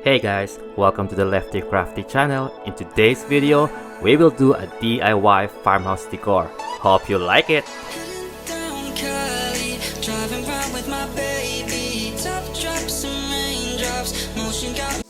Hey guys, welcome to the Lefty Crafty channel. In today's video, we will do a DIY farmhouse decor. Hope you like it! Driving around with my baby, top drops and raindrops, motion got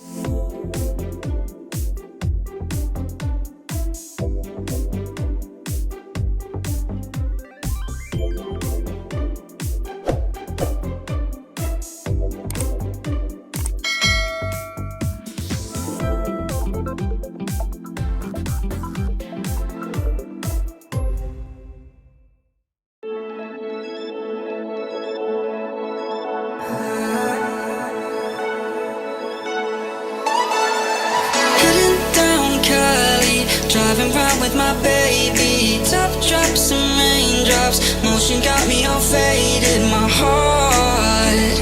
driving round with my baby, top drops and raindrops, motion got me all faded, my heart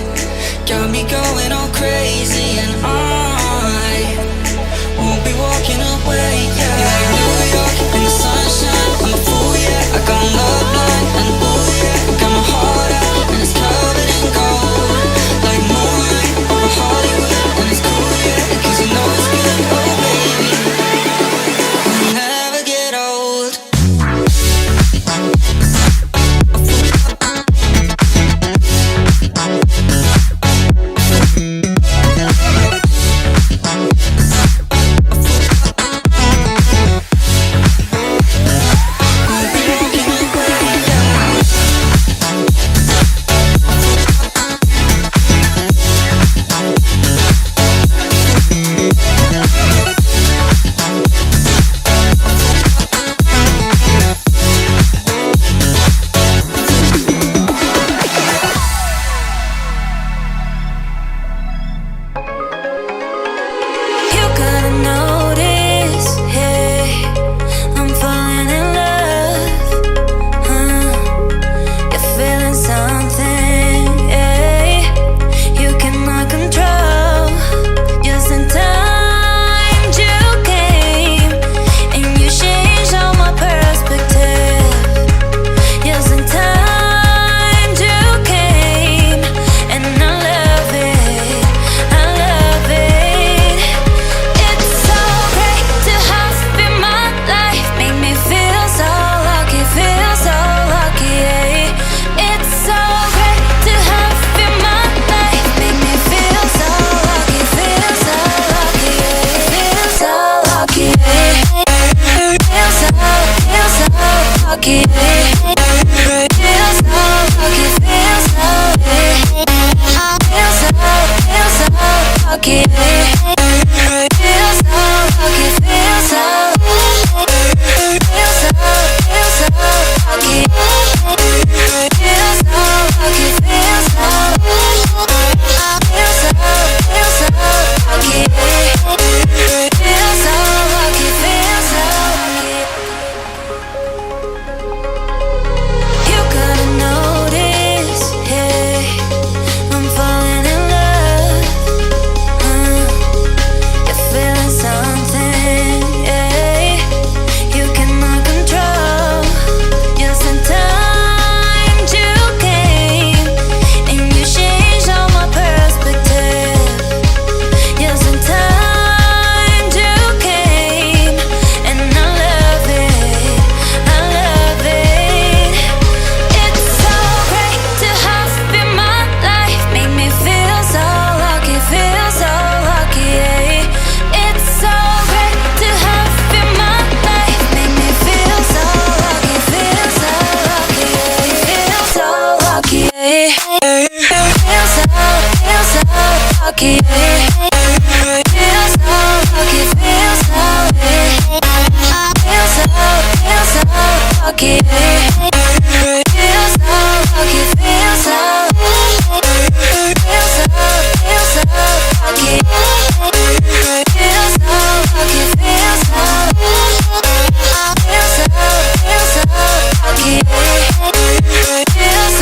got me going all crazy, and I won't be walking away, yeah. You're like New York in the sunshine, I'm a fool, yeah. I got love blind and ooh, yeah. Got my heart out and it's covered in gold, like moonlight over Hollywood, and it's cool, yeah, cause you know it's good, oh baby. Feels so lucky.